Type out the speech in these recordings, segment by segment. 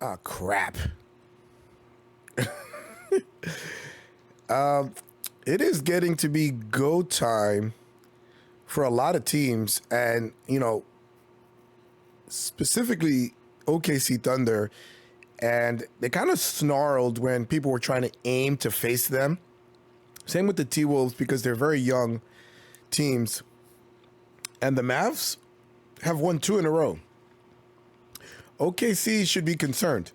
Oh, crap. It is getting to be go time for a lot of teams. And, you know, specifically OKC Thunder. And they kind of snarled when people were trying to aim to face them. Same with the T-Wolves because they're very young teams. And the Mavs have won 2 in a row. OKC should be concerned.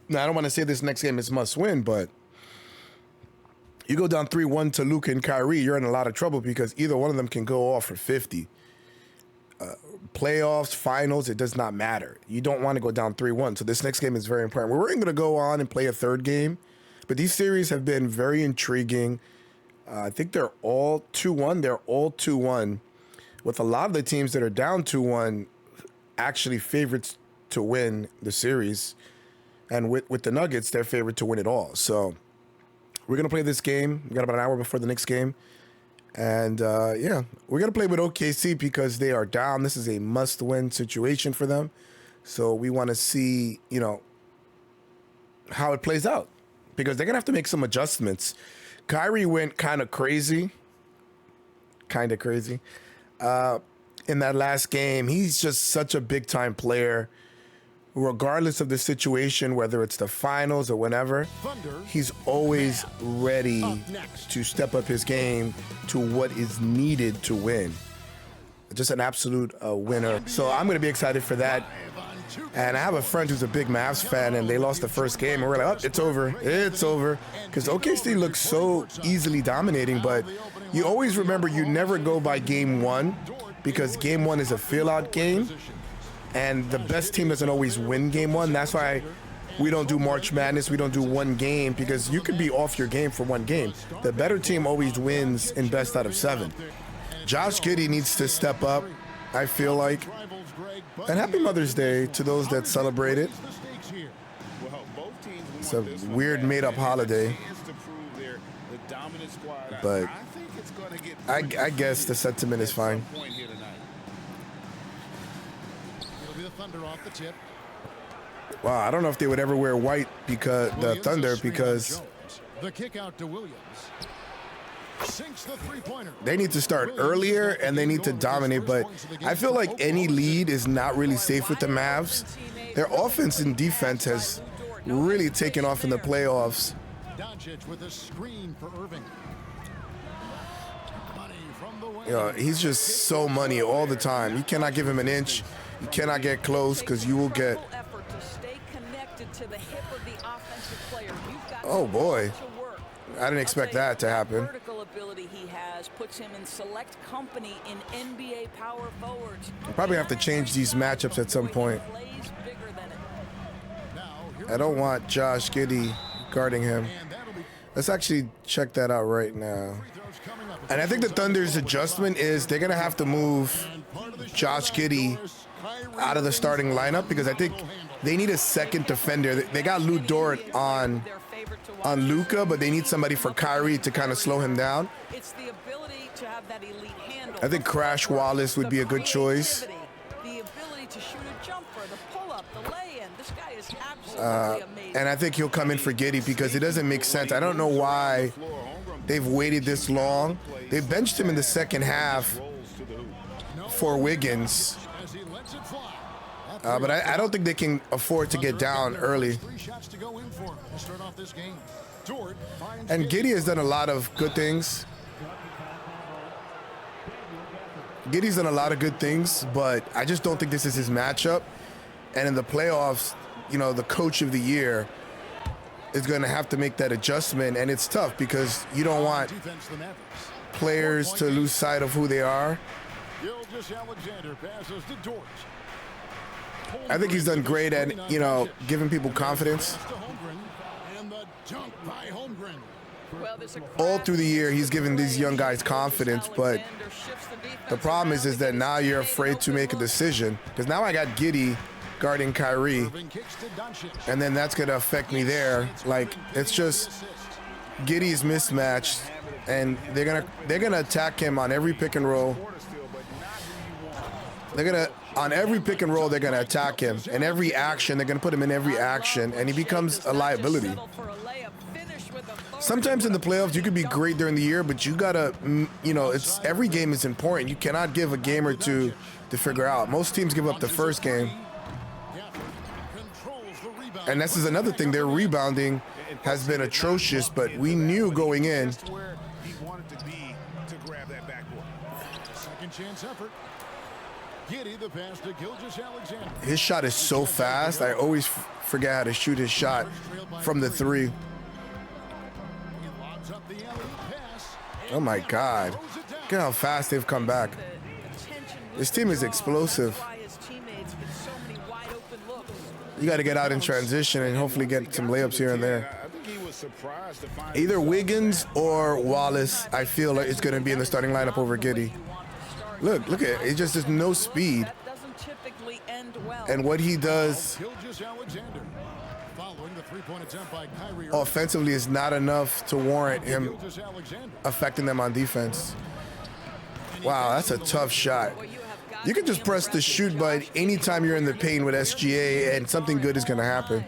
Now, I don't want to say this next game is must win, but you go down 3-1 to Luka and Kyrie, you're in a lot of trouble because either one of them can go off for 50. Playoffs, finals, it does not matter. You don't want to go down 3-1. So this next game is very important. We're going to go on and play a third game, but these series have been very intriguing. I think they're all 2-1. They're all 2-1 with a lot of the teams that are down 2-1 actually favorites to win the series. And with the Nuggets, they're favored to win it all. So we're going to play this game. We got about an hour before the next game. And, yeah, we're going to play with OKC because they are down. This is a must-win situation for them. So we want to see, you know, how it plays out because they're going to have to make some adjustments. Kyrie went kind of crazy. In that last game. He's just such a big-time player. Regardless of the situation, whether it's the finals or whenever, he's always ready to step up his game to what is needed to win. Just an absolute winner. So I'm going to be excited for that. And I have a friend who's a big Mavs fan, and they lost the first game, and we're like, oh, it's over. It's over. Because OKC looks so easily dominating, but you always remember you never go by game one because game one is a fill-out game. And the best team doesn't always win game one. That's why we don't do March Madness. We don't do one game because you could be off your game for one game. The better team always wins in best out of 7. Josh Giddey needs to step up, I feel like. And happy Mother's Day to those that celebrate it. It's a weird made-up holiday. But I guess the sentiment is fine. Wow, I don't know if they would ever wear white because the Thunder because the kick out to Williams. Sinks the three-pointer. They need to start earlier and they need to dominate, but I feel like any lead is not really safe with the Mavs. Their offense and defense has really taken off in the playoffs. With a screen for Irving. You know, he's just so money all the time. You cannot give him an inch. You cannot get close because you will get. Oh boy, I didn't expect that to happen. Vertical ability he has puts him in select company in NBA power forwards. We'll probably have to change these matchups at some point. I don't want Josh Giddey guarding him. Let's actually check that out right now. And I think the Thunder's adjustment is they're gonna have to move Josh Giddey out of the starting lineup because I think they need a second defender. They got Lou Dort on Luka, but they need somebody for Kyrie to kind of slow him down. I think Crash Wallace would be a good choice. And I think he'll come in for Giddey because it doesn't make sense. I don't know why they've waited this long. They benched him in the second half for Wiggins. But I don't think they can afford to get down early. And Giddey has done a lot of good things. Giddey's done a lot of good things, but I just don't think this is his matchup. And in the playoffs, you know, the coach of the year is going to have to make that adjustment. And it's tough because you don't want players to lose sight of who they are. I think he's done great at, you know, giving people confidence. All through the year, he's given these young guys confidence, but the problem is that now you're afraid to make a decision because now I got Giddey guarding Kyrie, and then that's going to affect me there. Like, it's just Giddey's mismatched, and they're gonna attack him on every pick and roll. They're gonna On every pick and roll, they're going to attack him. And every action, they're going to put him in every action, and he becomes a liability. Sometimes in the playoffs, you could be great during the year, but you got to, you know, it's every game is important. You cannot give a game or two to figure out. Most teams give up the first game. And this is another thing. Their rebounding has been atrocious, but we knew going in. Second chance effort. Giddy the pass to Gilgeous-Alexander. His shot is so fast. I always forget how to shoot his shot from the three. He lobs up the alley pass. Oh my God. Look at how fast they've come back. This team is explosive. You got to get out in transition and hopefully get some layups here and there. Either Wiggins or Wallace, I feel like it's going to be in the starting lineup over Giddy. Look at it. It just there's no speed. And what he does offensively is not enough to warrant him affecting them on defense. Wow, that's a tough shot. You can just press the shoot button anytime you're in the paint with SGA and something good is going to happen.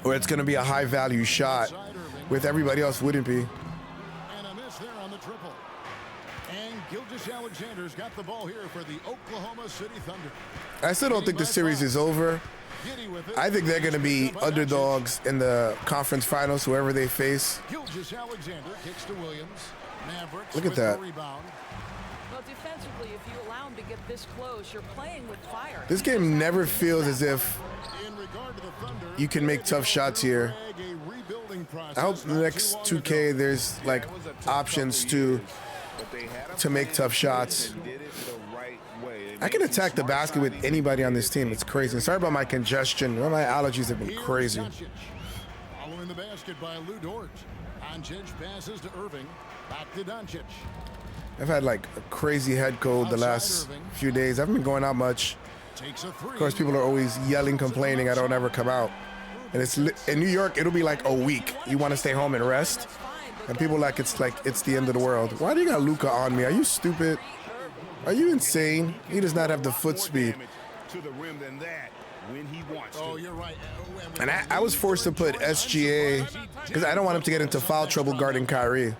Or it's going to be a high value shot with everybody else wouldn't be. And a miss there on the triple. And Gilgeous-Alexander's got the ball here for the Oklahoma City Thunder. I still don't think the series is over. I think they're going to be underdogs in the conference finals, whoever they face. Gilgeous-Alexander kicks to Williams. Mavericks Look at that. Rebound. Well, defensively, if you allow him to get this close, you're playing with fire. This game never feels as if In regard to the Thunder, you can make tough shots here. a rebuilding process. I hope the next 2K there's like options to make tough shots. I can attack the basket with anybody on this team. It's crazy. Sorry about my congestion. Well, my allergies have been crazy. Following the basket by Lou Dort. Doncic passes to Irving. Back to Doncic. I've had like a crazy head cold the last few days. I haven't been going out much. Takes a three. Of course, people are always yelling, complaining I don't ever come out. And it's in New York, it'll be like a week. You want to stay home and rest? And people like it's the end of the world. Why do you got Luka on me? Are you stupid? Are you insane? He does not have the foot speed. Oh, you're right. And I was forced to put SGA because I don't want him to get into foul trouble guarding Kyrie.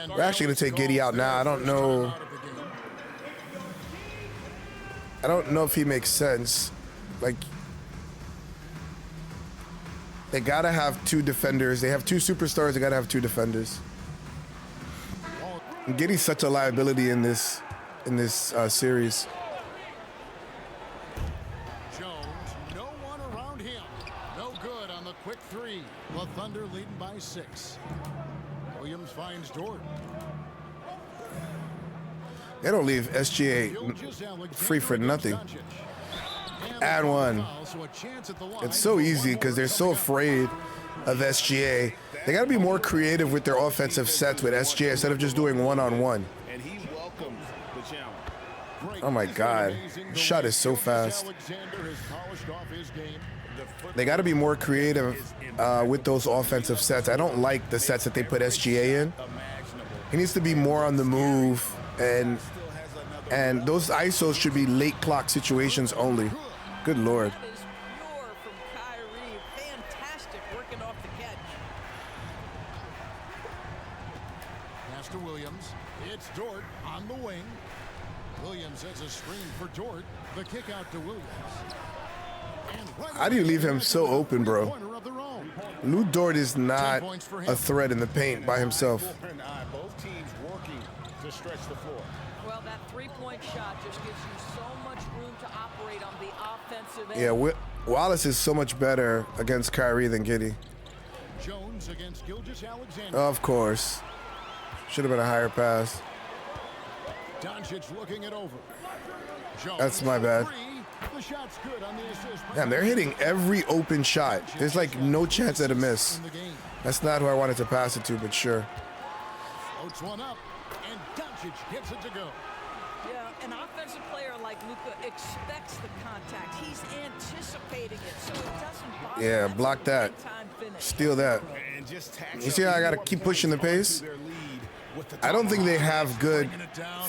We're actually going to take Giddy out now. I don't know if he makes sense. Like, they got to have two defenders. They have two superstars. They got to have two defenders. And Giddy's such a liability in this series. Jones, no one around him. No good on the quick three. The Thunder leading by 6. Williams finds Dort. They don't leave SGA free for nothing. Add one. It's so easy because they're so afraid of SGA. They got to be more creative with their offensive sets with SGA instead of just doing one-on-one. Oh my God, the shot is so fast. They got to be more creative with those offensive sets. I don't like the sets that they put SGA in. He needs to be more on the move, and those ISOs should be late clock situations only. Good Lord. That is pure from Kyrie. Fantastic working off the catch. Pass to Williams. It's Dort on the wing. Williams has a screen for Dort. The kick out to Williams. How do you leave him so open, bro? Lou Dort is not a threat in the paint by himself. Both teams working to stretch the floor. Well, that three-point shot just gives you so much room to operate on the offensive end. Yeah, Wallace is so much better against Kyrie than Giddy. Jones against Gilgeous-Alexander. Of course. Should have been a higher pass. Doncic looking it over. Jones, That's my bad. the shot's good on the assist. Damn, they're hitting every open shot. There's like no chance at a miss. That's not who I wanted to pass it to, but sure. Floats one up, and Doncic gets it to go. Yeah, an offensive player like Luka expects the contact. He's anticipating it, so it doesn't bother him. Yeah, block that. Steal that. You see how I got to keep pushing the pace? I don't think they have good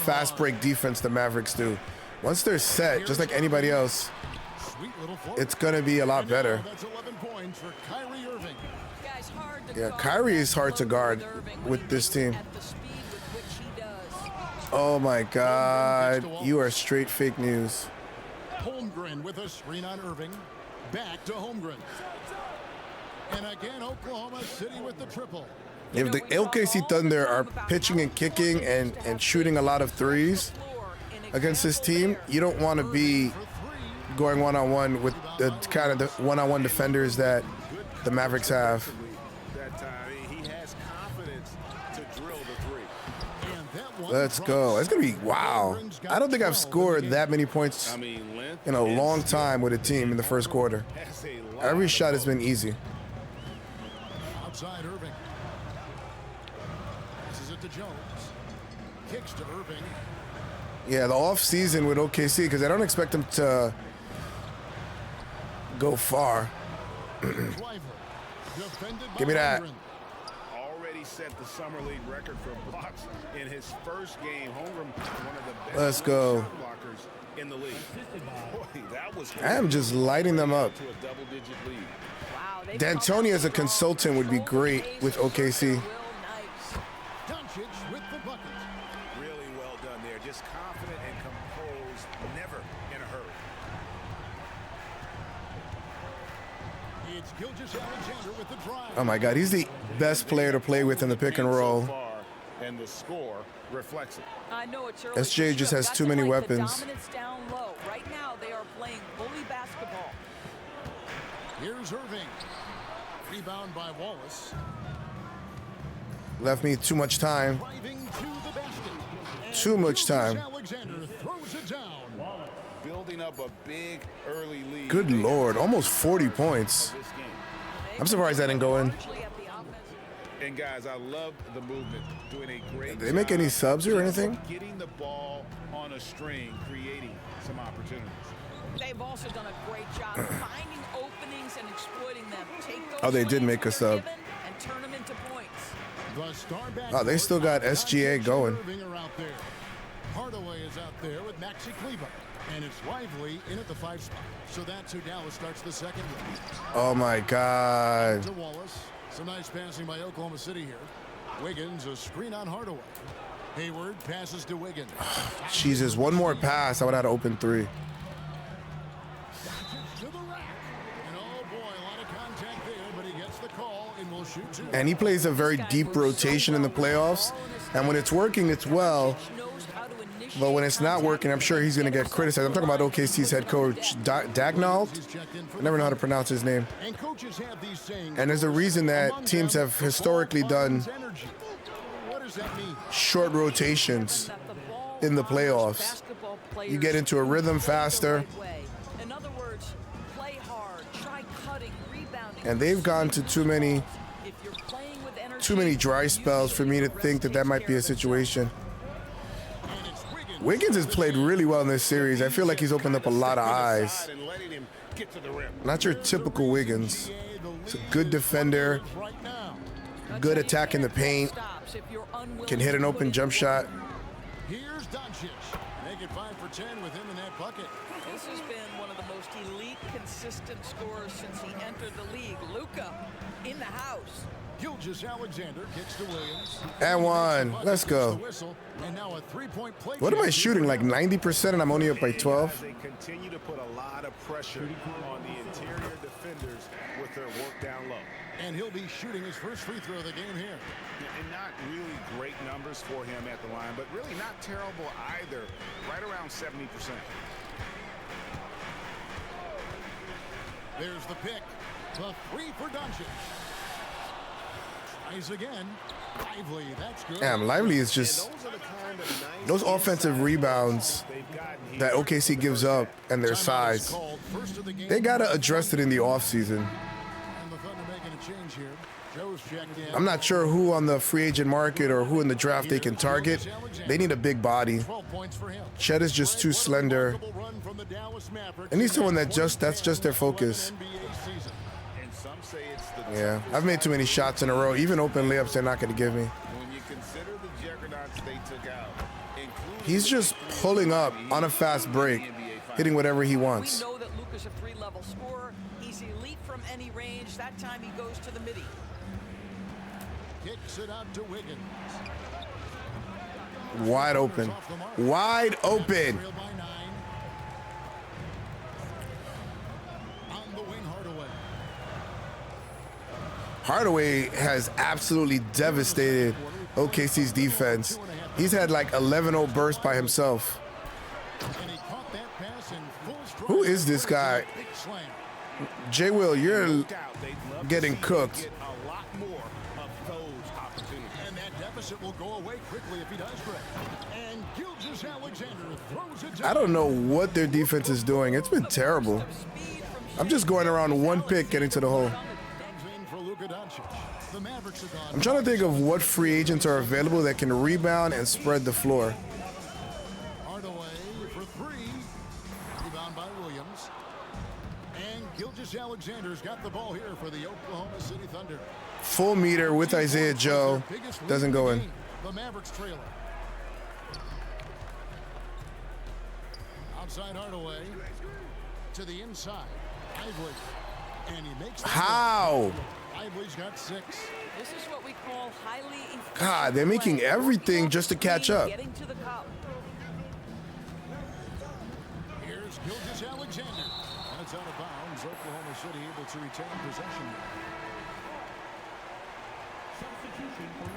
fast break defense the Mavericks do. Once they're set, just like anybody else, it's gonna be a lot better. That's 11 points for Kyrie Irving. Guys, hard to Yeah, guard. Kyrie is hard to guard Irving with this team. at the speed with which he does. Oh my God, you are straight fake news. Holmgren with a screen on Irving. Back to Holmgren. And again, Oklahoma City with the triple. If the OKC Thunder are pitching and kicking and shooting a lot of threes against this team, you don't want to be going one-on-one with the kind of the one-on-one defenders that the Mavericks have. That time he has confidence to drill the three. And that one Let's go. It's gonna be wow. I don't think I've scored that many points I mean, length in a long time with a team in the first quarter. has a lot. Every shot has been easy. outside Irving. Passes it to Jones. Kicks to Irving. Yeah, the off season with OKC, because I don't expect them to go far. Driver. Defended by Give me that. Holmgren. Already set the summer league record for blocks in his first game. Holmgren, one of the best Let's go. shot blockers in the league. Boy, that was I am just lighting them up. to a double-digit lead. Wow, they D'Antoni as a consultant would be great with OKC. Real nice. Doncic with the bucket. Really well done there. Just confident and composed, never in a hurry. It's Gilgeous-Alexander with the drive. Oh my God, he's the best player to play with in the pick and roll. So far, and the score reflects it. I know it's early. SJ but just you has have too got to many like the weapons. dominance down low. Right now, they are playing bully basketball. Here's Irving. Rebound by Wallace. Left me too much time. Driving to the basket. Too much time. Alexander throws it down. Building up a big early lead. Good Lord, almost 40 points. This game. I'm surprised that didn't go in. Largely at the offensive. And guys, I love the movement. Doing a great Did they make any job subs or anything? Getting the ball on a string, creating some opportunities. They've also done a great job finding openings and exploiting them. Take those Oh, they did lanes make a they're sub. given and turn them into points. The star back. Oh, they still got SGA going. Irving are out there. Hardaway is out there with Maxi Kleber. And it's Lively in at the 5 spot. So that's who Dallas starts the second with. Oh my God. To Wallace. Some nice passing by Oklahoma City here. Wiggins, a screen on Hardaway. Hayward passes to Wiggins. Jesus, one more pass, I would have had an open three. To the rack. And oh boy, a lot of contact there, but he gets the call and will shoot two. And he plays a very deep rotation in the playoffs. And when it's working, it's well. But when it's not working, I'm sure he's going to get criticized. I'm talking about OKC's head coach, Dagnall. I never know how to pronounce his name. And coaches have these sayings. And there's a reason that teams have historically done What does that mean? short rotations in the playoffs. You get into a rhythm faster. In other words, play hard, try cutting, rebounding. And they've gone to too many If you're playing with energy, too many dry spells for me to think that that might be a situation. Wiggins has played really well in this series. I feel like he's opened up a lot of eyes. And letting him get to the rim. Not your typical Wiggins. He's a good defender, Right now. good attack in the paint, can hit an open jump shot. Here's Doncic. Make it 5 for 10 with him in that bucket. This has been one of the most elite, consistent scorers since he entered the league. Luka in the house. Gilgeous-Alexander kicks to Williams. And one. Let's go. The whistle, and now a 3-point play. What am I chance. shooting, like 90% and I'm only up by 12? They continue to put a lot of pressure on the interior defenders with their work down low. And he'll be shooting his first free throw of the game here. And not really great numbers for him at the line, but really not terrible either. Right around 70%. There's the pick. The 3 for Doncic. Tries again. Lively, that's good. Damn, Lively is just Those are the kind of nice those offensive rebounds they've gotten here. that OKC gives up and their Timeout is size. called. First of the game. They got to address it in the offseason. And the Thunder making a change here. Joe's checked in. I'm not sure who on the free agent market or who in the draft they can target. They need a big body. 12 points for him. Chet is just too slender. Remarkable run from the Dallas Mavericks. They need someone that's just their focus. NBA season. And some say it's the Yeah, I've made too many shots in a row. Even open layups, they're not going to give me. when you consider the juggernauts they took out, including He's just pulling up on a fast break, hitting whatever he wants. We know that Luka's a 3-level scorer. He's elite from any range. That time he goes to the midi. Kicks it out to Wiggins. Wide open. Wide open. Trail by 9. On the wing, Hardaway has absolutely devastated OKC's defense. He's had like 11-0 bursts by himself. And he caught that pass in full stride. Who is this guy? Big slam. J. Will, you're getting cooked. Get a lot more of those opportunities. And that deficit will go away quickly if he does great. And Gilgeous-Alexander throws it down. I don't know what their defense is doing. It's been terrible. I'm just going around one pick getting to the hole. Comes in for Luka Doncic. The Mavericks are gone. I'm trying to think of what free agents are available that can rebound and spread the floor. Hardaway for 3. Rebound by Williams. And Gilgeous-Alexander's got the ball here for the Oklahoma City Thunder. Full meter with Isaiah Joe. Doesn't go in. The Mavericks trailer. Outside Hardaway. To the inside. Ively. And he makes the How? Ively's got 6. This is what we call highly efficient God, they're making play. everything just to catch up. Getting to the cup. Here's Gilgeous-Alexander. And it's out of bounds. Oklahoma City able to retain possession.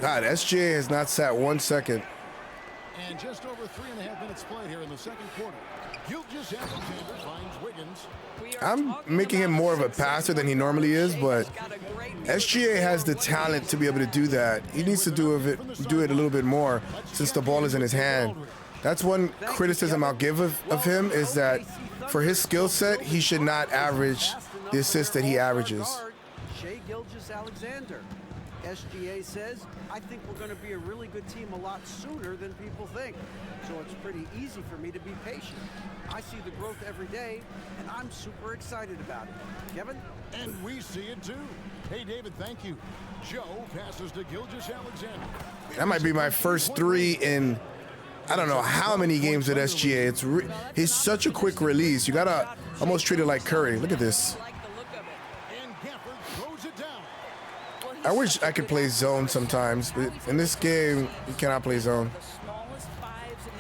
God, SGA has not sat 1 second. And just over 3.5 minutes played here in the second quarter. Gilgeous-Alexander finds Wiggins. We are I'm talking making him about more of a success. passer than he normally is, but He's got a great SGA has the talent to be able to do that. He needs to do it a little bit more since the ball is in his hand. That's one criticism I'll give of him is that for his skill set, he should not average the assists that he averages. Shai Gilgeous-Alexander. SGA says, I think we're going to be a really good team a lot sooner than people think. So it's pretty easy for me to be patient. I see the growth every day, and I'm super excited about it. Kevin? And we see it too. Hey, David, thank you. Joe passes to Gilgeous-Alexander. That might be my first 3 in I don't know how many games with SGA. He's such a quick release. You gotta almost treat it like Curry. Look at this. like the look of it. And Gafford throws it down. Well, he's I wish I could play zone sometimes, but in this game, you cannot play zone. the smallest 5s in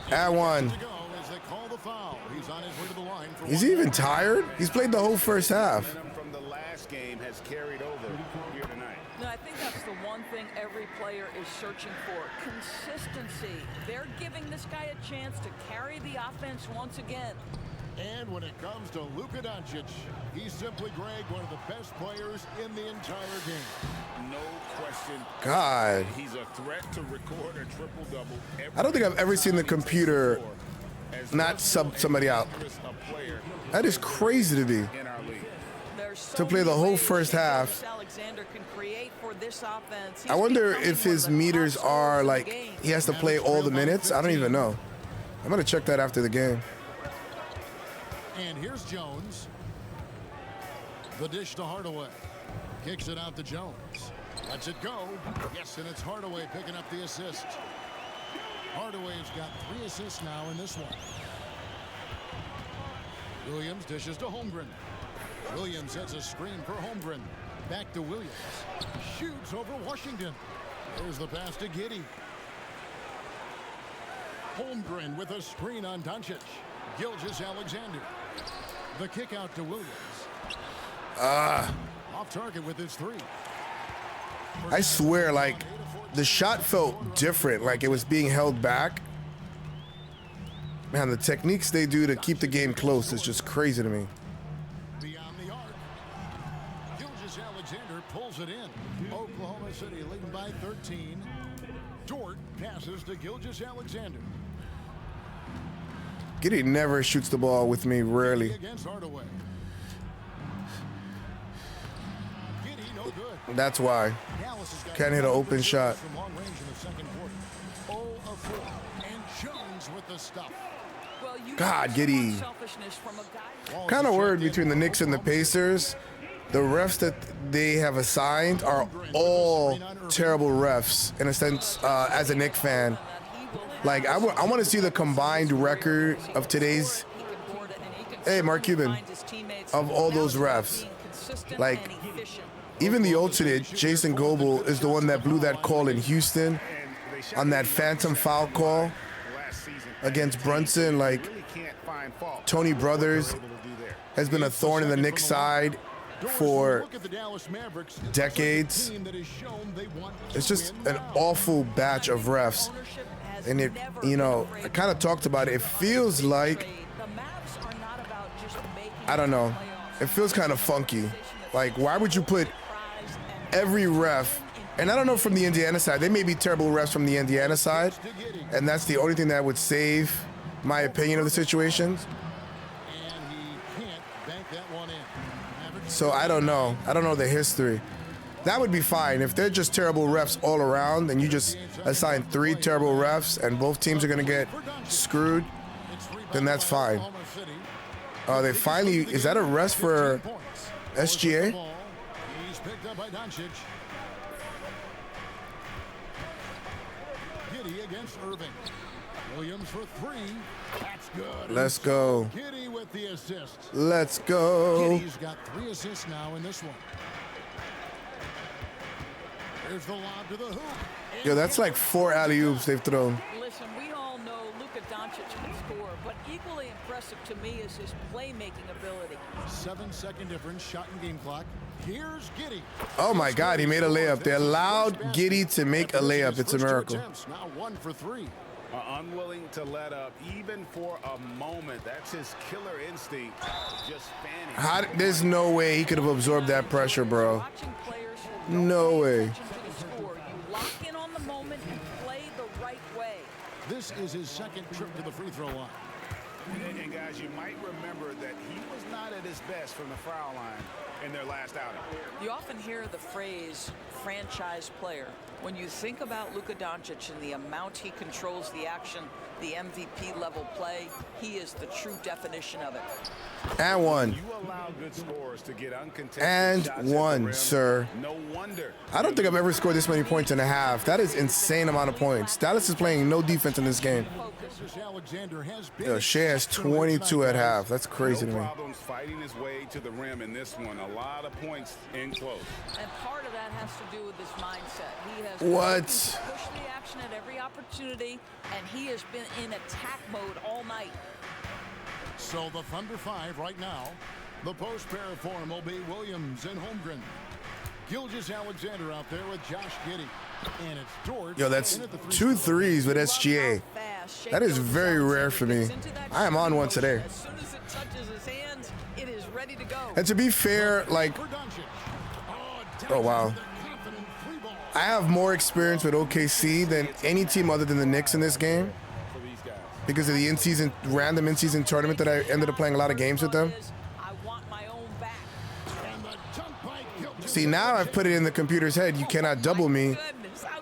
the NBA. At 1. To go as they call the foul. He's on his way to the line for Is he even tired? He's played the whole first half. From the last game has carried over here tonight. No, I think that's the one thing every player is searching for. Consistency. They're giving this guy a chance to carry the offense once again. And when it comes to Luka Doncic, he's simply, Greg, one of the best players in the entire game. No question. God. He's a threat to record a triple-double. I don't think I've ever seen the computer not sub somebody out. That is crazy to me. In our league. There's so To play the many whole ways first that half. Alexander can create for this offense. I wonder if his meters are like he has to play all the minutes. I don't even know. I'm gonna check that after the game. And here's Jones. The dish to Hardaway. Kicks it out to Jones. Lets it go. Yes, and it's Hardaway picking up the assist. Hardaway's got 3 assists now in this one. Williams dishes to Holmgren. Williams sets a screen for Holmgren. Back to Williams. Shoots over Washington. There's the pass to Giddey. Holmgren with a screen on Doncic. Gilgeous-Alexander. The kick out to Williams. Off target with his 3. I swear, like the shot felt different, like it was being held back. Man, the techniques they do to keep the game close is just crazy to me. Beyond the arc. Gilgeous-Alexander pulls it in. Oklahoma City leading by 13. Dort passes to Gilgeous-Alexander. Giddey never shoots the ball with me, rarely. Against Hardaway. Giddey no good. That's why. Dallas has got Can't hit an open shot. from long range in the second quarter. 0 of 4. And Jones with the stuff. Well, you God, see Giddey. selfishness from a guy. Kind of worried between the Knicks and the Pacers. The refs that they have assigned are all terrible refs, in a sense, as a Knicks fan. Like, I want to see the combined record of today's, hey, Mark Cuban, of all those refs. Like, even the alternate, Jason Goebel, is the one that blew that call in Houston on that phantom foul call against Brunson. Like, Tony Brothers has been a thorn in the Knicks' side for decades. It's just an awful batch of refs. And it, you know, I kind of talked about it. It feels like, I don't know, it feels kind of funky. Like, why would you put every ref, and I don't know from the Indiana side, they may be terrible refs from the Indiana side, and that's the only thing that would save my opinion of the situation. So I don't know. I don't know the history. That would be fine. If they're just terrible refs all around and you just assign 3 terrible refs and both teams are going to get screwed, then that's fine. They finally, is that a rest for SGA? He's picked up by Doncic. Giddy against Irving. Williams for 3. That's good. Let's go. Giddy with the assist. Let's go. Giddy's got 3 assists now in this one. There's the lob to the hoop. Yo, that's like 4 alley-oops they've thrown. Listen, we all know Luka Doncic can score, but equally impressive to me is his playmaking ability. 7-second difference, shot and game clock. Here's Giddy. Oh my God, he made a layup. They allowed Giddy to make a layup. It's a miracle. Now 1 for 3. Unwilling to let up even for a moment. That's his killer instinct. Just fanning. There's no way he could have absorbed that pressure, bro. No way. You lock in on the moment and play the right way. This is his 2nd trip to the free throw line. And guys, you might remember that he was not at his best from the foul line in their last outing. You often hear the phrase franchise player. When you think about Luka Doncic and the amount he controls the action, the MVP level play, he is the true definition of it. And 1. You allow good scores to get uncontested And shots 1, sir. No wonder. I don't think I've ever scored this many points in a half. That is insane amount of points. Dallas is playing no defense in this game. Yo, Shea has 22 at half. That's crazy to me. Problems fighting his way to the rim in this one. A lot of points in close. And part of that has to do with his mindset. He has What? pushed the action at every opportunity, and he has been in attack mode all night. So the Thunder 5 right now. The post pair form will be Williams and Holmgren. Gilgeous-Alexander out there with Josh Giddey. And it's George. Yo, that's 2 threes with SGA. That is very rare for me. I am on one today. As soon as it touches his hands, it is ready to go. And to be fair, like, oh wow, I have more experience with OKC than any team other than the Knicks in this game because of the random in-season tournament that I ended up playing a lot of games with them. See, now I've put it in the computer's head, you cannot double me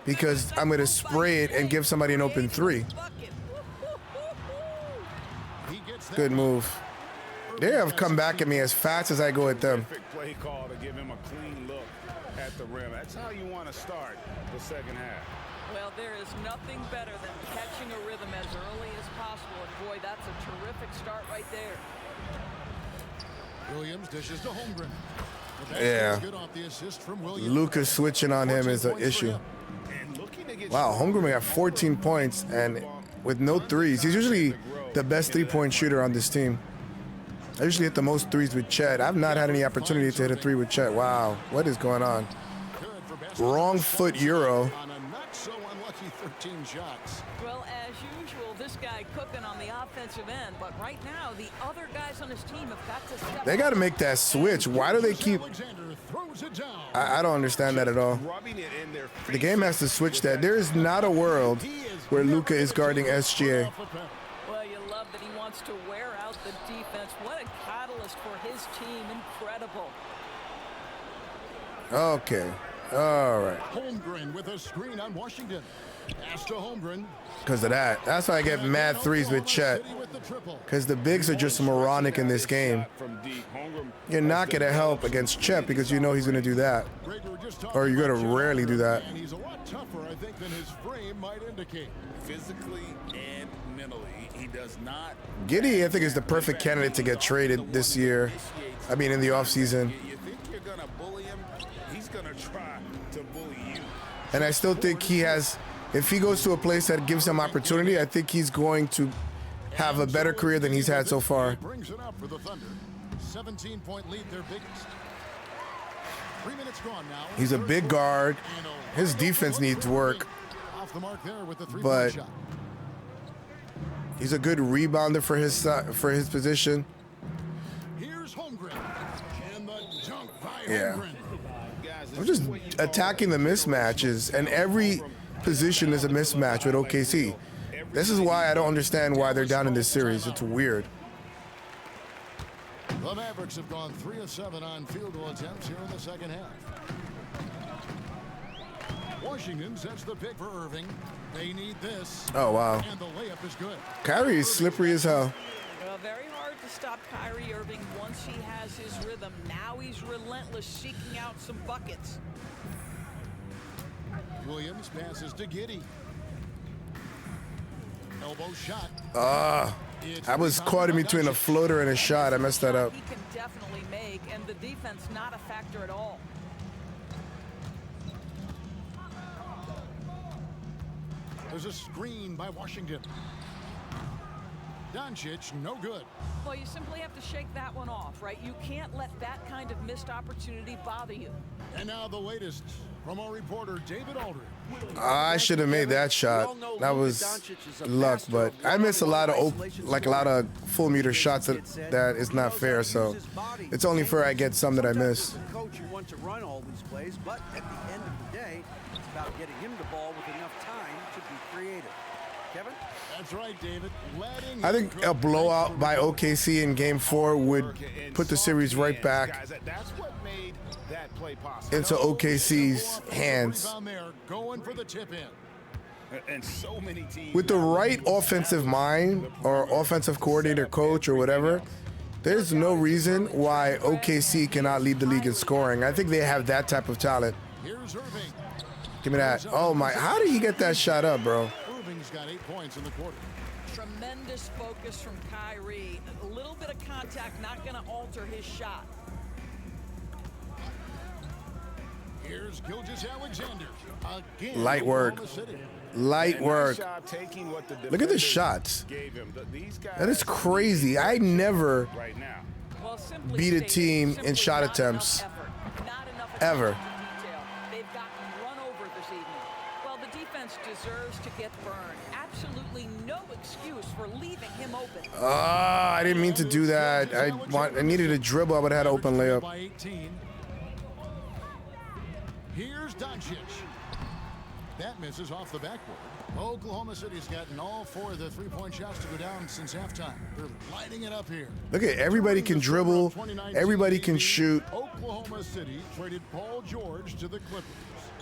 because I'm going to spray it and give somebody an open 3. Good move. They have come back at me as fast as I go at them. Play call to give him a clean look at the rim. That's how you want to start the second half. Well, there is nothing better than catching a rhythm as early as possible. And boy, that's a terrific start right there. Williams dishes to Holmgren. Yeah. Luka switching on him is an issue. Wow, Holmgren got 14 points and with no threes. He's usually the best 3-point shooter on this team. I usually hit the most threes with Chet. I've not had any opportunity to hit a 3 with Chet. Wow, what is going on? Wrong foot Euro. On a not so unlucky 13 shots. Well, as usual, this guy cooking on the offensive end, but right now the other guys on his team have got to step They got to make that switch. Why do they keep? I don't understand that at all. The game has to switch that. There is not a world where Luka is guarding SGA. Well, you love that he wants to wear out the defense. What a catalyst for his team. Incredible. Okay. All right. Holmgren with a screen on Washington. Pass to Holmgren. Because of that. That's why I get mad threes with Chet. Because the bigs are just moronic in this game. You're not going to help against Chet because you know he's going to do that. Or you're going to rarely do that. And he's a lot tougher, I think, than his frame might indicate. Physically and mentally, he does not. Giddey, I think, is the perfect candidate to get traded this year. I mean, in the offseason. You think you're going to bully him? He's going to try to bully you. And I still think he has, if he goes to a place that gives him opportunity, I think he's going to have a better career than he's had so far. Brings it up for the Thunder. 17-point lead, their biggest. 3 minutes gone now. He's a big guard. His defense needs work. Off the mark there with the But three-point shot. he's a good rebounder for his position. Here's Holmgren. And the dunk by Yeah. Holmgren. I'm just attacking the mismatches, and every position is a mismatch with OKC. This is why I don't understand why they're down in this series. It's weird. The Mavericks have gone 3 of 7 on field goal attempts here in the second half. Washington sets the pick for Irving. They need this. Oh, wow. And the layup is good. Kyrie is slippery as hell. Well, very hard to stop Kyrie Irving once he has his rhythm. Now he's relentless, seeking out some buckets. Williams passes to Giddey. Elbow shot. I was caught in between a floater and a shot. I messed that up. He can definitely make, and the defense not a factor at all. There's a screen by Washington. Doncic, no good. Well, you simply have to shake that one off, right? You can't let that kind of missed opportunity bother you. And now the latest from our reporter, David Aldridge. I should have made that shot. That was luck, but I miss a lot of full meter shots that is not fair. So it's only fair I get some that I miss. Coach, you want to run all these plays, but at the end of the day, it's about getting him the ball with enough time to be creative. Kevin? That's right, David. I think a blowout by OKC in Game 4 would put the series right back into OKC's hands. Going for the tip in. And so many teams With the right offensive mind or offensive coordinator, coach, or whatever, there's no reason why OKC cannot lead the league in scoring. I think they have that type of talent. Here's Irving. Give me that. Oh, my. How did he get that shot up, bro? Irving's got 8 points in the quarter. Tremendous focus from Kyrie. A little bit of contact not going to alter his shot. Here's Gilgeous-Alexander. Again, Light work. Oklahoma City. Light work. Look at the shots. That is crazy. I never Well, simply beat a stated, team in simply shot not attempts. enough effort, not enough Ever. attention to detail. They've gotten run over this evening. Well, the defense deserves to get burned. Absolutely no excuse for leaving him open. I didn't mean to do that. I needed a dribble. I would have had an open layup. By 18. Here's Doncic. That misses off the backboard. Oklahoma City's gotten all 4 of the three-point shots to go down since halftime. They're lighting it up here. Look at everybody can dribble. Everybody can shoot. Oklahoma City traded Paul George to the Clippers.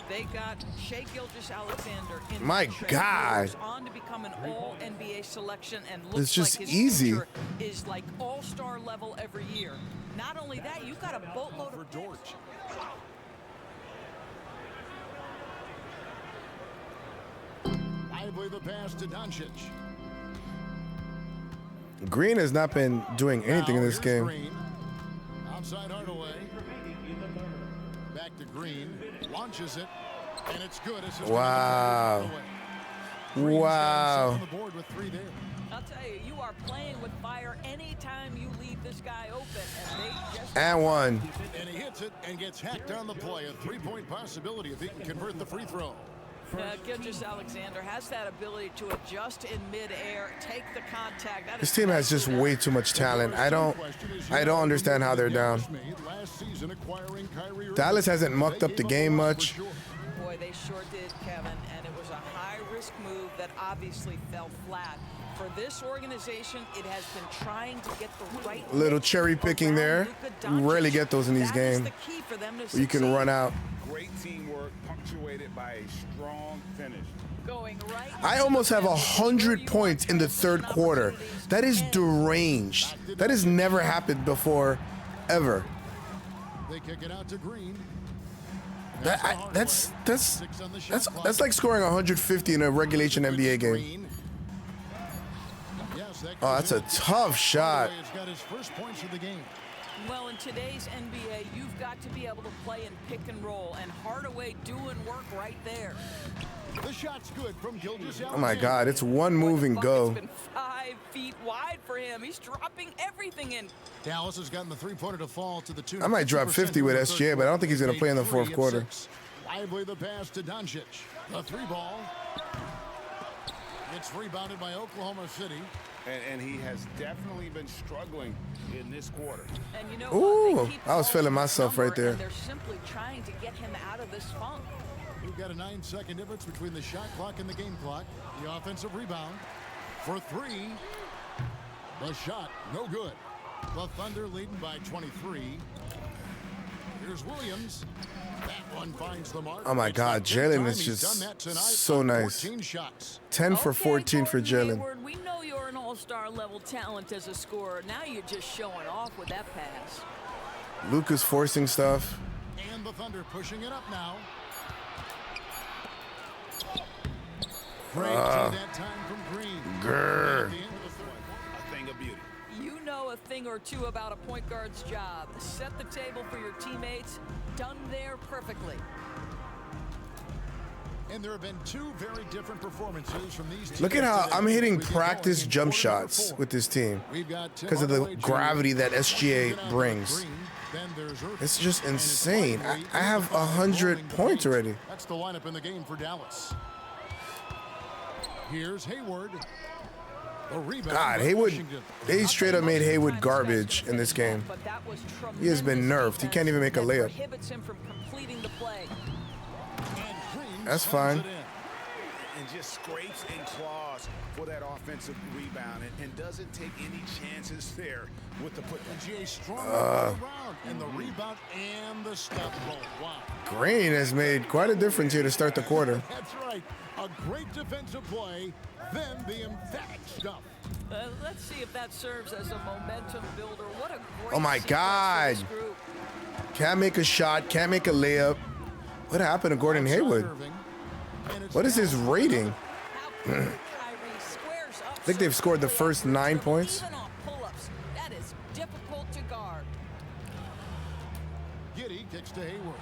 They got Shai Gilgeous-Alexander in My the trade. God. He goes on to become an all-NBA selection and It's looks just like his easy. future is like all-star level every year. Not only that, you've got a boatload For of George. Lively the pass to Doncic. Green has not been doing anything in this Now, here's game. Green. Outside Hardaway. Back to Green. Launches it. And it's good. It's just Wow. Green's got Wow. himself on the board with 3 there. I'll tell you, you are playing with fire anytime you leave this guy open, and they just... And one. And he hits it and gets hacked on the play. A 3-point possibility if he can convert the free throw. Gilgeous-Alexander has that ability to adjust in midair, take the contact. That This is team has just way too much talent. I don't understand how they're down. Dallas hasn't mucked up the game much. Boy, they sure did, Kevin, and it was a high-risk high-risk move that obviously fell flat. For this organization, it has been trying to get the right Little cherry picking there. You rarely get those in these games. The key for them to You can succeed. run out. Great teamwork punctuated by a strong finish. Going right I almost have 100 points in the third quarter. That is deranged. That has never happened before, ever. They kick it out to Green. That's like scoring 150 in a regulation NBA game. Oh, that's a tough shot. It's got his first points of the game. Well, in today's NBA, you've got to be able to play in pick and roll, and Hardaway doing work right there. The shot's good from Gilgeous. Oh my God, it's one move and go. It's been 5 feet wide for him. He's dropping everything in. Dallas has gotten the three-pointer to fall to the tune. I might drop 50 with SGA, but I don't think he's going to play in the fourth quarter. Lively the pass to Doncic. The three ball. It's rebounded by Oklahoma City. And he has definitely been struggling in this quarter. And you know Ooh, what? They keep I was feeling calling myself number, right there. and they're simply trying to get him out of this funk. We've got a 9-second difference between the shot clock and the game clock. The offensive rebound for three. The shot, no good. The Thunder leading by 23. Here's Williams. That one finds the mark. Oh my God, Jalen is just so nice. 14 shots. 10 for 14 for Jalen. Hayward, we know you're an all-star level talent as a scorer. Now you're just showing off with that pass. Luka's forcing stuff. And the Thunder pushing it up now. Great that time from Green. Grr. At the end of the third. A thing of beauty. You know a thing or two about a point guard's job. Set the table for your teammates. Done there perfectly. And there have been two very different performances from these teams. Look at how today. I'm hitting We get practice going in jump quarter number shots 4. with this team We've got Tim because of the Hardaway Jr. gravity that SGA Taken out by brings. Green. Then there's Irving. It's just And it's insane. Lively I have in the 100 rolling points paint. already. That's the lineup in the game for Dallas. Here's Hayward. The rebound God, by Hayward, Washington. they straight up made Hayward garbage in this game. But that was He has been tremendous nerfed. He can't even make a defense that layup. prohibits him from completing the play. And Green That's slams fine. it in. And just scrapes and claws for that offensive rebound and doesn't take any chances there with the put. And Jay strong around and the rebound and the step roll. Wow. Green has made quite a difference here to start the quarter. That's right. A great defensive play, then the emphatic stuff. Let's see if that serves as a momentum builder. What a great Oh my sequence for God. this group. Can't make a shot, can't make a layup. What happened to Gordon Hayward? Irving. And it's What is his rating? How quickly Kyrie squares up I think they've scored the first 9 points. Even on pull-ups, that is difficult to guard. Giddey kicks to Hayward.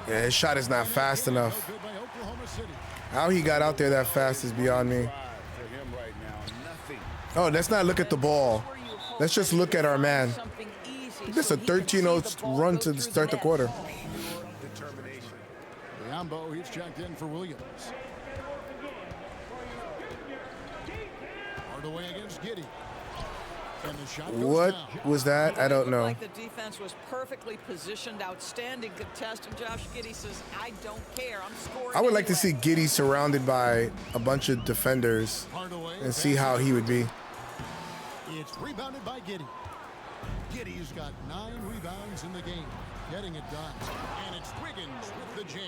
Yeah, his shot is not fast enough. No good by Oklahoma City. How he got out there that fast is beyond me. For him right now, nothing. Oh, let's not look at the ball. Let's just look at our man. Something easy That's so a he can see 13-0 the ball run go to through start the net. quarter. Determination. Biombo, he's checked in for Williams. Hardaway against Giddey. And the shot goes What down. was that? I don't know. Like the defense was perfectly positioned, outstanding contest, and Josh Giddey says, "I don't care. I'm scoring." I would like to see anyway." Giddey surrounded by a bunch of defenders Hardaway and see how he would be. It's rebounded by Giddey. Giddey's got 9 rebounds in the game, getting it done. And it's Wiggins with the jam.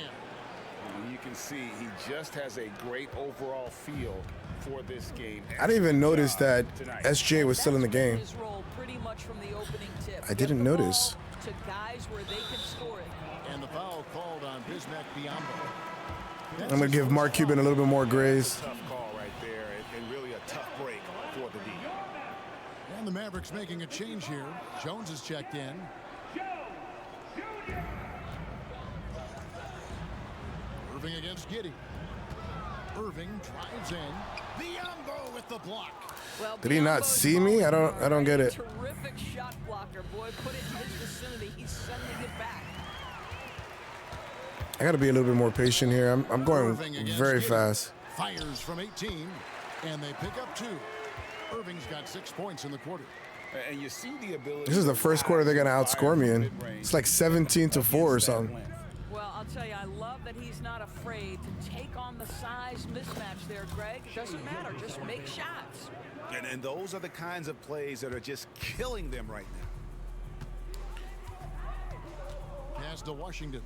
And you can see he just has a great overall feel for this game. I didn't even notice that Tonight. SGA was still in the That's been game. his role pretty much from the opening tip. I didn't Get the notice. ball to guys where they can score it. And the foul called on Bismack Biyombo. I'm going to give Mark Cuban a little bit more grace. Tough call right there, and really a tough break for the D. And the Mavericks making a change here. Jones is checked in. Irving against Giddey. Irving drives in. Biyombo with the block. Well, Did he not Biyombo's see me? I don't get it. Terrific shot blocker, boy. Put it in his vicinity. He's sending it back. I got to be a little bit more patient here. I'm going Irving against very Giddey. fast. Fires from 18, and they pick up 2. Irving's got 6 points in the quarter. And you see the ability. This is the first quarter they're going to outscore me in. It's like 17-4 or something. Well, I'll tell you, I love love that he's not afraid to take on the size mismatch there, Greg. Doesn't matter, just make shots. And those are the kinds of plays that are just killing them right now. Pass to Washington.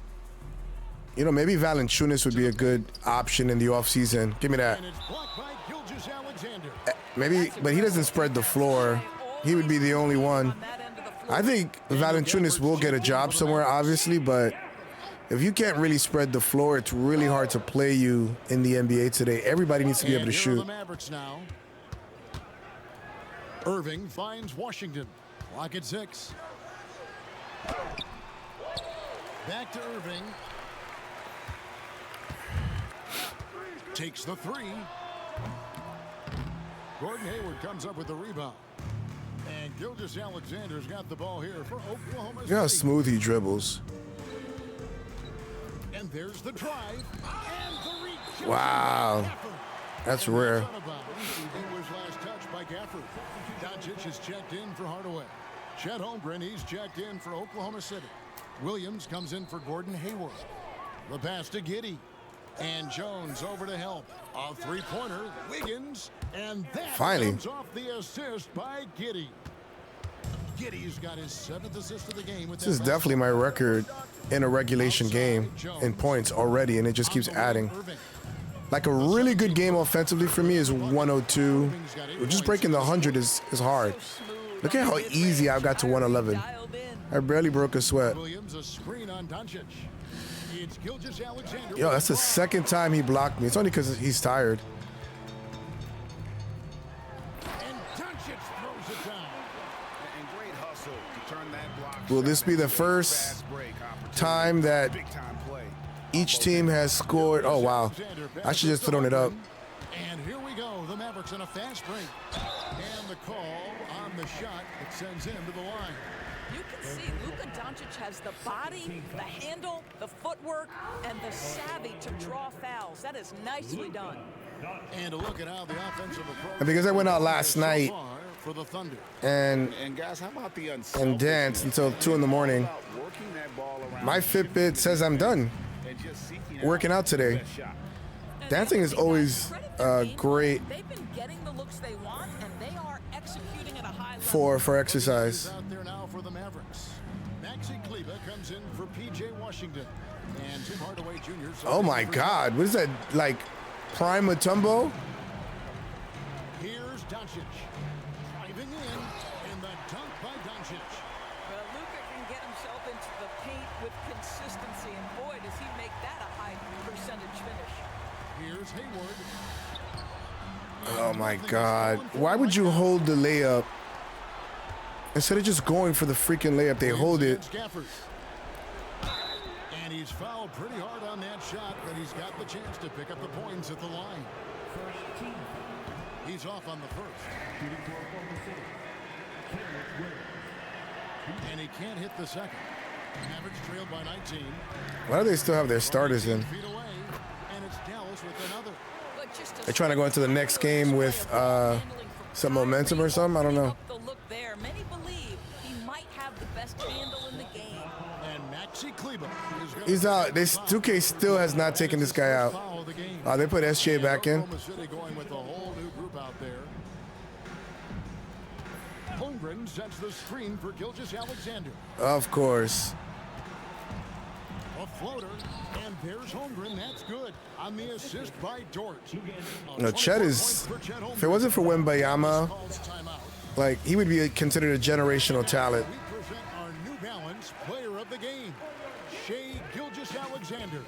You know, maybe Valanciunas would be a good option in the offseason. Give me that. And it's blocked by Gilgeous-Alexander. Maybe, but he doesn't spread the floor. He would be the only one. I think Valanciunas will get a job somewhere, obviously, but if you can't really spread the floor, it's really hard to play you in the NBA today. Everybody needs to be able to Here are the shoot. Mavericks now. Irving finds Washington. Clock at 6. Back to Irving. Takes the 3. Gordon Hayward comes up with the rebound. And Gilgeous-Alexander's got the ball here for Oklahoma City. Look how smooth he dribbles. And there's the drive. And the reach. Wow. That's rare. He was last touched by Gafford. Doncic is checked in for Hardaway. Chet Holmgren, he's checked in for Oklahoma City. Williams comes in for Gordon Hayward. The pass to Giddey. And Jones over to help. A three-pointer, Wiggins, and that Finally comes off the assist by Giddey. Giddey's got his 7th assist of the game. With This is definitely my record in a regulation game in points already, and it just keeps adding. Like a really good game offensively for me is 102. Just breaking the 100 is hard. Look at how easy I got to 111. I barely broke a sweat. Williams, a screen on Doncic. It's Gilgeous-Alexander. Yo, that's the second time he blocked me. It's only because he's tired. And Doncic throws it down. And great hustle to turn that block. Will this be the first time that each team has scored? Oh, wow. I should just thrown it up. And here we go. The Mavericks in a fast break. And the call on the shot that sends him to the line. You can see Luka Doncic has the body, the handle, the footwork, and the savvy to draw fouls. That is nicely done. And a look at how the offensive approach. And because I went out last so night far for the Thunder. and guys, how about the danced until 2 in the morning, my Fitbit says I'm done working out today. Dancing is always great They've been getting the looks they want, and they are executing at a high level. for exercise. Out there now for the Mavericks. Maxi Kleber comes in for P.J. Washington. And Tim Hardaway Jr. Oh my God, what is that, like Prime Mutombo? Here's Doncic. Driving in, and the dunk by Doncic. Well, Luka can get himself into the paint with consistency, and boy, does he make that a high percentage finish. Here's Hayward. Oh my God, why would you hold the layup instead of just going for the freaking layup? They hold it. And he's fouled pretty hard on that shot, but he's got the chance to pick up the points at the line. He's off on the first. And he can't hit the second. Mavericks trailed by 19. Why do they still have their starters in? Feet away, and it's Dallas with another. They're trying to go into the next game with some momentum or something. I don't know. The look there. Many believe he might have the best handle in the game. And Maxi Kleber is gonna He's out. This 2K still has not taken this guy out. foul the game. They put SJ back in. Oklahoma City going with a whole new group out there. Holmgren sets the screen for Gilgeous-Alexander. Of course. A floater, and there's Holmgren. That's good on the assist by Dort. No, Chet is. If it wasn't for Wembayama, like he would be considered a generational talent. We present our New Balance player of the game, Shai Gilgeous-Alexander.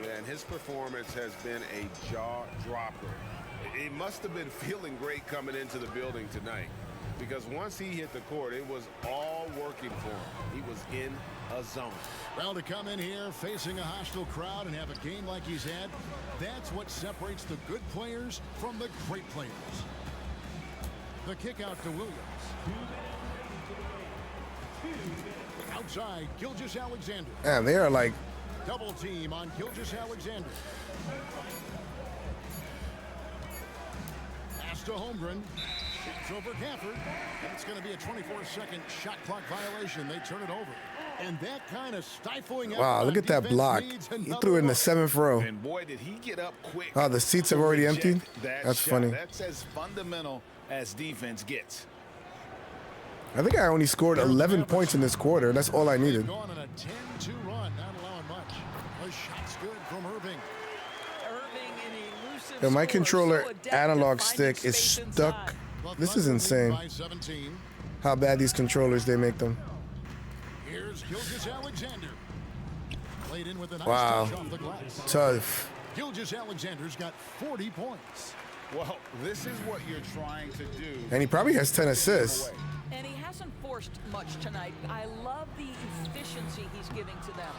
Yeah, and his performance has been a jaw dropper. He must have been feeling great coming into the building tonight, because once he hit the court, it was all working for him. He was in a zone. Well, to come in here facing a hostile crowd and have a game like he's had, that's what separates the good players from the great players. The kick out to Williams. Outside, Gilgeous-Alexander. Man, they are like. Double team on Gilgeous-Alexander. Pass to Holmgren. Shoots over Gafford. That's going to be a 24-second shot clock violation. They turn it over. And that kind of stifling Wow, look at that block. He threw it in the 7th row. And boy, did he get up quick. Oh, the seats have already emptied? That's funny. That's as fundamental as defense gets. I think I only scored 11 points in this quarter. That's all I needed. Gone on a 10-2 run, not allowing much. A shot's good from Irving. Irving, an elusive Yo, my scorer, controller so adept at analog finding stick is space stuck. inside. This is insane. By 17. How bad these controllers, they make them. Here's Gilgeous-Alexander. Played in with a nice Wow. touch off the glass. Tough. Gilgeous-Alexander's got 40 points. Well, this is what you're trying to do. And he probably has 10 assists. And he hasn't forced much tonight. I love the efficiency he's giving to them.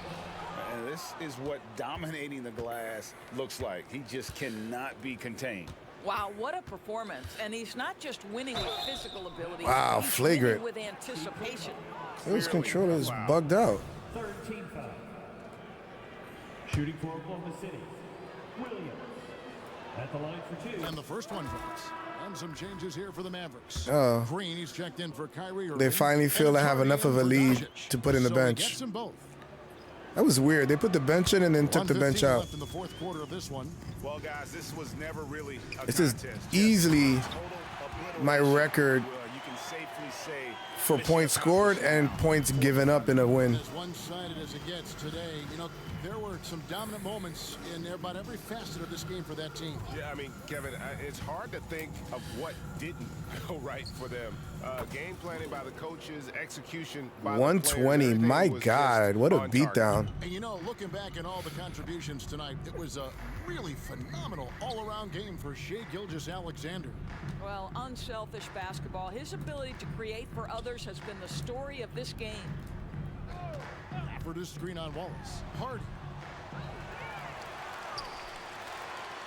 And this is what dominating the glass looks like. He just cannot be contained. Wow, what a performance. And he's not just winning with physical ability. Wow, he's flagrant. winning with anticipation. This controller is bugged out. Third team foul. Shooting for Oklahoma City. Williams. At the line for 2. And the first one drops. And some changes here for the Mavericks. Oh. Green, he's checked in for Kyrie Irving. They finally feel And they have Curry enough of a in for lead Doncic. to put in the So bench. He gets them both. That was weird. They put the bench in and then took the bench 1:15 out. left in the fourth quarter of this one. Well, guys, this was never really a This is contest. easily Total obliteration. my record Well, you can safely say for points scored and points given up in a win. As one-sided as it gets today, you know, there were some dominant moments in about every facet of this game for that team. Yeah, I mean, Kevin, it's hard to think of what didn't go right for them. Game planning by the coaches, execution by the players, 120. everything My was God, just what a on target. beatdown. And you know, looking back at all the contributions tonight, it was a really phenomenal all-around game for Shai Gilgeous-Alexander. Well, unselfish basketball. His ability to create for others has been the story of this game. For this screen on Wallace. Hardy.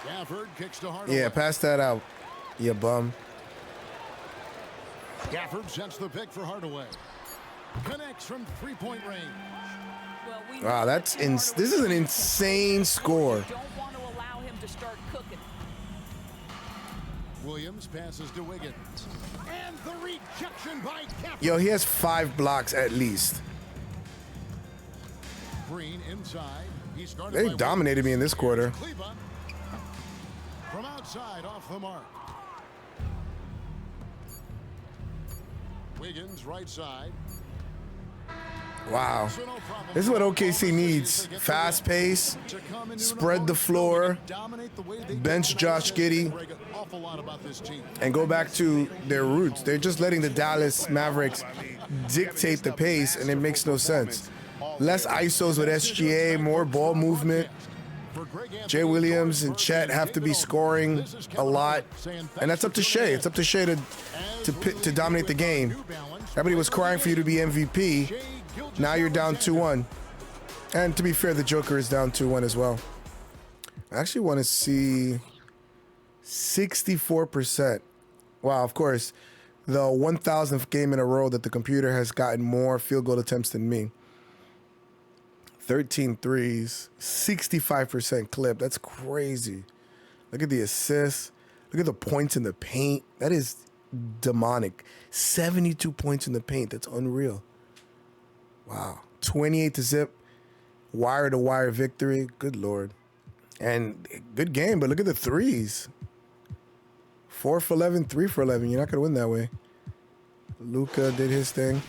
Gafford kicks to Hardaway. Yeah, pass that out, you bum. Gafford sets the pick for Hardaway. Connects from three-point range. Well, we Wow, know that's that Tim this Hardaway is an can insane play. score. You don't want to allow him to start cooking. Williams passes to Wiggins. And the rejection by Gafford. Yo, he has 5 blocks at least. Green inside. He's guarded They by dominated me in this quarter. Kleba. From outside, off the mark. Wiggins, right side. Wow. So no problem. This is what OKC needs. Fast pace, To come into spread an the opponent's floor, building and dominate the way they bench do. Josh Giddey, Brag an awful lot about this team. and go back to their roots. They're just letting the Dallas Mavericks dictate the pace, and it makes no sense. Less ISOs with SGA, more ball movement. Jay Williams and Chet have to be scoring a lot, and that's up to Shai. It's up to Shai to dominate the game. Everybody was crying for you to be MVP. Now you're down 2-1. And to be fair, the Joker is down 2-1 as well. I actually want to see 64%. Wow, of course, the 1,000th game in a row that the computer has gotten more field goal attempts than me. 13 threes, 65% clip. That's crazy. Look at the assists. Look at the points in the paint. That is demonic. 72 points in the paint. That's unreal. Wow. 28 to zip. Wire to wire victory. Good Lord. And good game, but look at the threes. 4 for 11, 3 for 11. You're not going to win that way. Luka did his thing.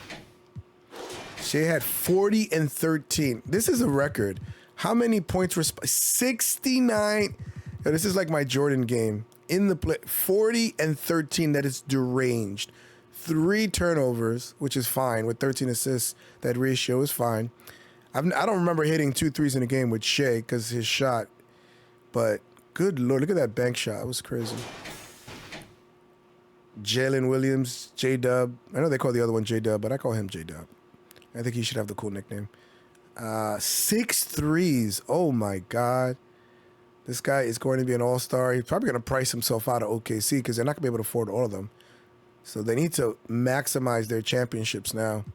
Shai had 40 and 13. This is a record. How many points were 69? Yo, this is like my Jordan game. In the play, 40 and 13. That is deranged. 3 turnovers, which is fine. With 13 assists, that ratio is fine. I don't remember hitting 2 threes in a game with Shai because his shot. But good Lord, look at that bank shot. It was crazy. Jalen Williams, J-Dub. I know they call the other one J-Dub, but I call him J-Dub. I think he should have the cool nickname. 6 threes. Oh, my God. This guy is going to be an all-star. He's probably going to price himself out of OKC because they're not going to be able to afford all of them. So they need to maximize their championships now.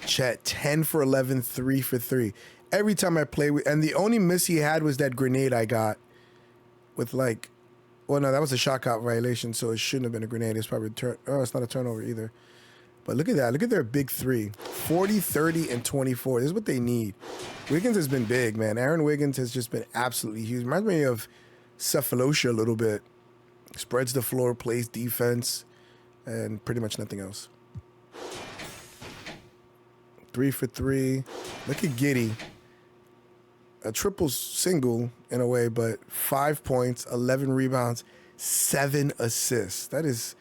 Chet, 10 for 11, 3 for 3. Every time I play with... And the only miss he had was that grenade I got with, like... Well, no, that was a shot clock violation, so it shouldn't have been a grenade. It's probably a turn... Oh, it's not a turnover either. But look at that. Look at their big three. 40, 30, and 24. This is what they need. Wiggins has been big, man. Aaron Wiggins has just been absolutely huge. Reminds me of Cephalosha a little bit. Spreads the floor, plays defense, and pretty much nothing else. 3 for 3. Look at Giddey. A triple single in a way, but 5 points, 11 rebounds, 7 assists. That is,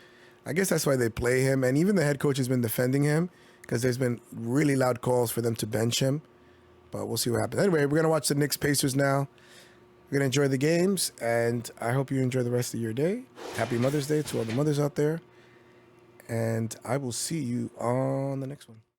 I guess that's why they play him. And even the head coach has been defending him because there's been really loud calls for them to bench him. But we'll see what happens. Anyway, we're going to watch the Knicks Pacers now. We're going to enjoy the games, and I hope you enjoy the rest of your day. Happy Mother's Day to all the mothers out there. And I will see you on the next one.